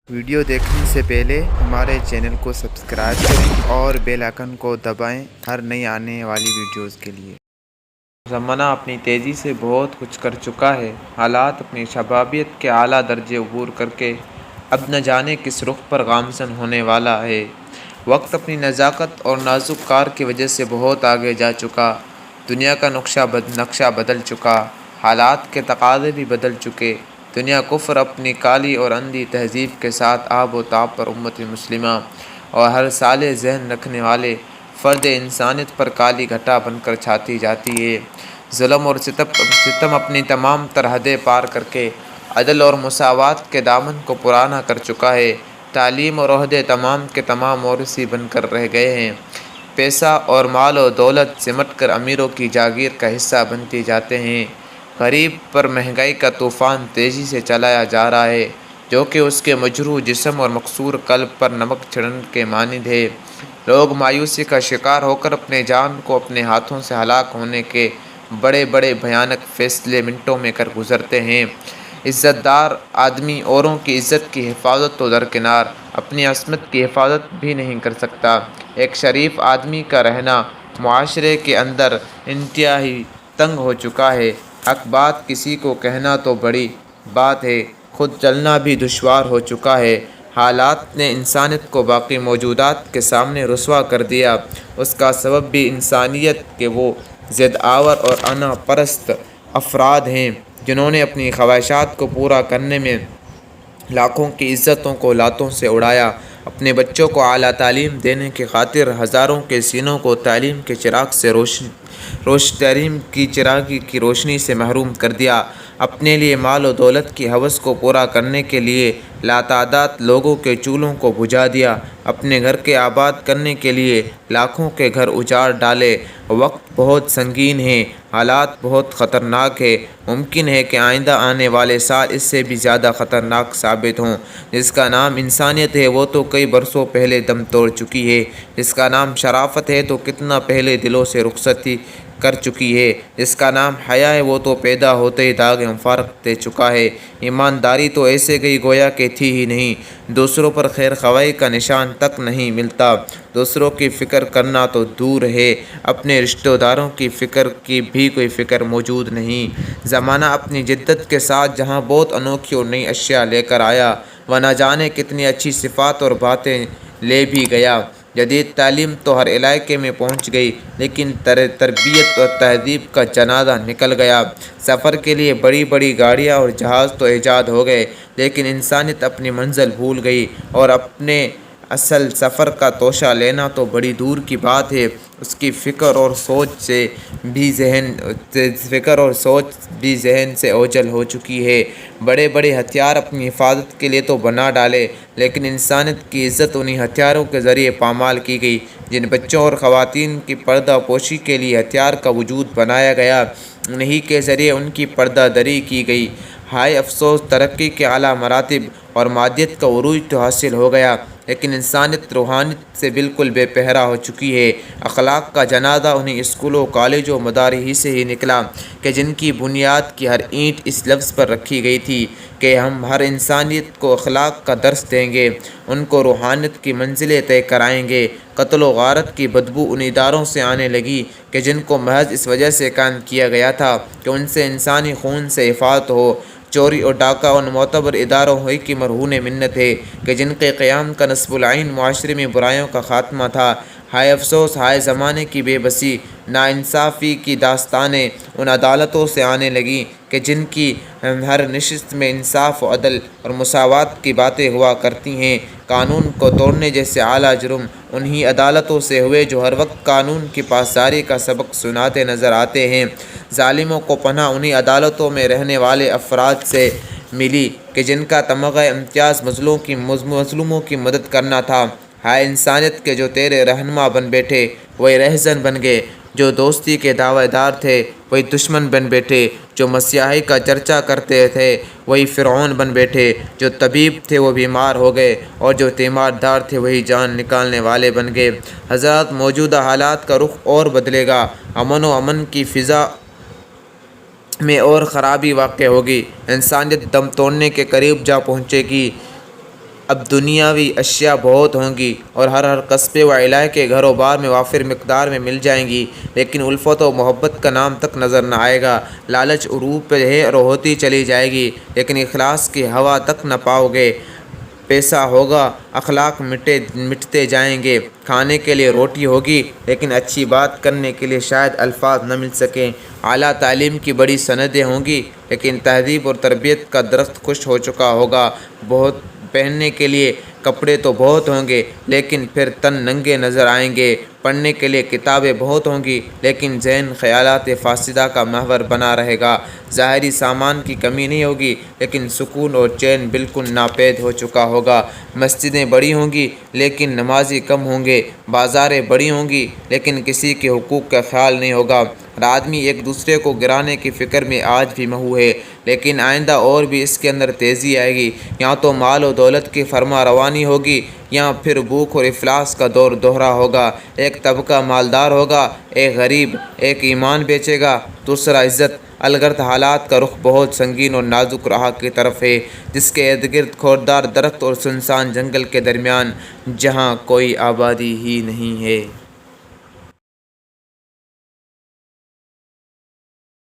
Video دیکھنے سے پہلے ہمارے چینل کو سبسکرائب کریں اور بیل آئکن کو دبائیں ہر نئی آنے والی ویڈیوز کے لیے۔ زمانہ اپنی تیزی سے بہت کچھ کر چکا ہے۔ حالات اپنی شبابیت کے اعلیٰ درجے عبور کر کے اب نہ جانے کس رخ پر گامزن ہونے والا ہے۔ وقت اپنی نزاکت اور نازک کار کی وجہ سے بہت آگے جا چکا۔ دنیا کا نقشہ بدل چکا، حالات کے تقاضے بھی بدل چکے۔ دنیا کفر اپنی کالی اور اندھی تہذیب کے ساتھ آب و تاب پر امت مسلمہ اور ہر صالح ذہن رکھنے والے فرد انسانیت پر کالی گھٹا بن کر چھاتی جاتی ہے۔ ظلم اور ستم اپنی تمام تر حدیں پار کر کے عدل اور مساوات کے دامن کو پرانا کر چکا ہے۔ تعلیم اور عہدے تمام کے تمام موروثی بن کر رہ گئے ہیں۔ پیسہ اور مال و دولت سمٹ کر امیروں کی جاگیر کا حصہ بنتے جاتے ہیں۔ غریب پر مہنگائی کا طوفان تیزی سے چلایا جا رہا ہے، جو کہ اس کے مجروح جسم اور مکسور قلب پر نمک چھڑکنے کے مانند ہے۔ لوگ مایوسی کا شکار ہو کر اپنے جان کو اپنے ہاتھوں سے ہلاک ہونے کے بڑے بڑے بھیانک فیصلے منٹوں میں کر گزرتے ہیں۔ عزت دار آدمی اوروں کی عزت کی حفاظت تو درکنار اپنی عصمت کی حفاظت بھی نہیں کر سکتا۔ ایک شریف آدمی کا رہنا معاشرے کے اندر انتہائی تنگ ہو چکا ہے۔ حق بات کسی کو کہنا تو بڑی بات ہے، خود چلنا بھی دشوار ہو چکا ہے۔ حالات نے انسانیت کو باقی موجودات کے سامنے رسوا کر دیا۔ اس کا سبب بھی انسانیت کے وہ ضد آور اور انا پرست افراد ہیں جنہوں نے اپنی خواہشات کو پورا کرنے میں لاکھوں کی عزتوں کو لاتوں سے اڑایا۔ اپنے بچوں کو اعلیٰ تعلیم دینے کی خاطر ہزاروں کے سینوں کو تعلیم کے چراغ سے تعلیم کی چراغی کی روشنی سے محروم کر دیا۔ اپنے لیے مال و دولت کی ہوس کو پورا کرنے کے لیے لاتعداد لوگوں کے چولہوں کو بجھا دیا۔ اپنے گھر کے آباد کرنے کے لیے لاکھوں کے گھر اجاڑ ڈالے۔ وقت بہت سنگین ہے، حالات بہت خطرناک ہے۔ ممکن ہے کہ آئندہ آنے والے سال اس سے بھی زیادہ خطرناک ثابت ہوں۔ جس کا نام انسانیت ہے وہ تو کئی برسوں پہلے دم توڑ چکی ہے۔ جس کا نام شرافت ہے تو کتنا پہلے دلوں سے رخصتی کر چکی ہے۔ جس کا نام حیا ہے وہ تو پیدا ہوتے ہی داغ مفارقت دے چکا ہے۔ ایمانداری تو ایسے گئی گویا کہ تھی ہی نہیں۔ دوسروں پر خیر خواہی کا نشان تک نہیں ملتا۔ دوسروں کی فکر کرنا تو دور ہے، اپنے رشتہ داروں کی فکر کی بھی کوئی فکر موجود نہیں۔ زمانہ اپنی جدت کے ساتھ جہاں بہت انوکھی اور نئی اشیاء لے کر آیا، وہ نہ جانے کتنی اچھی صفات اور باتیں لے بھی گیا۔ جدید تعلیم تو ہر علاقے میں پہنچ گئی، لیکن تربیت اور تہذیب کا جنازہ نکل گیا۔ سفر کے لیے بڑی بڑی گاڑیاں اور جہاز تو ایجاد ہو گئے، لیکن انسانیت اپنی منزل بھول گئی اور اپنے اصل سفر کا توشہ لینا تو بڑی دور کی بات ہے۔ اس کی فکر اور سوچ بھی ذہن سے اوجھل ہو چکی ہے۔ بڑے بڑے ہتھیار اپنی حفاظت کے لیے تو بنا ڈالے، لیکن انسانیت کی عزت انہی ہتھیاروں کے ذریعے پامال کی گئی جن بچوں اور خواتین کی پردہ پوشی کے لیے ہتھیار کا وجود بنایا گیا، انہی کے ذریعے ان کی پردہ دری کی گئی۔ ہائے افسوس، ترقی کے اعلیٰ مراتب اور مادیت کا عروج تو حاصل ہو گیا، لیکن انسانیت روحانیت سے بالکل بے پہرا ہو چکی ہے۔ اخلاق کا جنازہ انہی اسکولوں، کالجوں، مدارس سے ہی نکلا کہ جن کی بنیاد کی ہر اینٹ اس لفظ پر رکھی گئی تھی کہ ہم ہر انسانیت کو اخلاق کا درس دیں گے، ان کو روحانیت کی منزلیں طے کرائیں گے۔ قتل و غارت کی بدبو ان اداروں سے آنے لگی کہ جن کو محض اس وجہ سے قائم کیا گیا تھا کہ ان سے انسانی خون سے حفاظت ہو۔ چوری اور ڈاکہ ان معتبر اداروں ہوئی کی مرہون منت ہے کہ جن کے قیام کا نصب العین معاشرے میں برائیوں کا خاتمہ تھا۔ ہائے افسوس، ہائے زمانے کی بے بسی، ناانصافی کی داستانیں ان عدالتوں سے آنے لگیں کہ جن کی ہر نشست میں انصاف و عدل اور مساوات کی باتیں ہوا کرتی ہیں۔ قانون کو توڑنے جیسے اعلیٰ جرم انہی عدالتوں سے ہوئے جو ہر وقت قانون کی پاسداری کا سبق سناتے نظر آتے ہیں۔ ظالموں کو پناہ انہی عدالتوں میں رہنے والے افراد سے ملی کہ جن کا تمغہ امتیاز مظلوموں کی مدد کرنا تھا۔ ہائے انسانیت کے جو تیرے رہنما بن بیٹھے وہی رہزن بن گئے، جو دوستی کے دعوے دار تھے وہی دشمن بن بیٹھے، جو مسیحی کا چرچا کرتے تھے وہی فرعون بن بیٹھے، جو طبیب تھے وہ بیمار ہو گئے اور جو تیماردار تھے وہی جان نکالنے والے بن گئے۔ حضرات، موجودہ حالات کا رخ اور بدلے گا، امن کی فضا میں اور خرابی واقع ہوگی، انسانیت دم توڑنے کے قریب جا پہنچے گی۔ اب دنیاوی اشیاء بہت ہوں گی اور ہر قصبے و علاقے گھر و بار میں وافر مقدار میں مل جائیں گی، لیکن الفت و محبت کا نام تک نظر نہ آئے گا۔ لالچ عروج پہ ہے اور ہوتی چلی جائے گی، لیکن اخلاص کی ہوا تک نہ پاؤ گے۔ پیسہ ہوگا، اخلاق مٹتے جائیں گے۔ کھانے کے لیے روٹی ہوگی، لیکن اچھی بات کرنے کے لیے شاید الفاظ نہ مل سکیں۔ اعلیٰ تعلیم کی بڑی سندیں ہوں گی، لیکن تہذیب اور تربیت کا درخت خشک ہو چکا ہوگا۔ بہت پہننے کے لیے کپڑے تو بہت ہوں گے، لیکن پھر تن ننگے نظر آئیں گے۔ پڑھنے کے لیے کتابیں بہت ہوں گی، لیکن ذہن خیالات فاسدہ کا محور بنا رہے گا۔ ظاہری سامان کی کمی نہیں ہوگی، لیکن سکون اور چین بالکل ناپید ہو چکا ہوگا۔ مسجدیں بڑی ہوں گی، لیکن نمازی کم ہوں گے۔ بازاریں بڑی ہوں گی، لیکن کسی کے حقوق کا خیال نہیں ہوگا۔ ہر آدمی ایک دوسرے کو گرانے کی فکر میں آج بھی مہو ہے، لیکن آئندہ اور بھی اس کے اندر تیزی آئے گی۔ یا تو مال و دولت کی فرما روانی ہوگی، یا پھر بھوک اور افلاس کا دور دوہرا ہوگا۔ ایک طبقہ مالدار ہوگا، ایک غریب، ایک ایمان بیچے گا، دوسرا عزت۔ الغرض حالات کا رخ بہت سنگین اور نازک راہ کی طرف ہے، جس کے ارد گرد خاردار درخت اور سنسان جنگل کے درمیان جہاں کوئی آبادی ہی نہیں ہے۔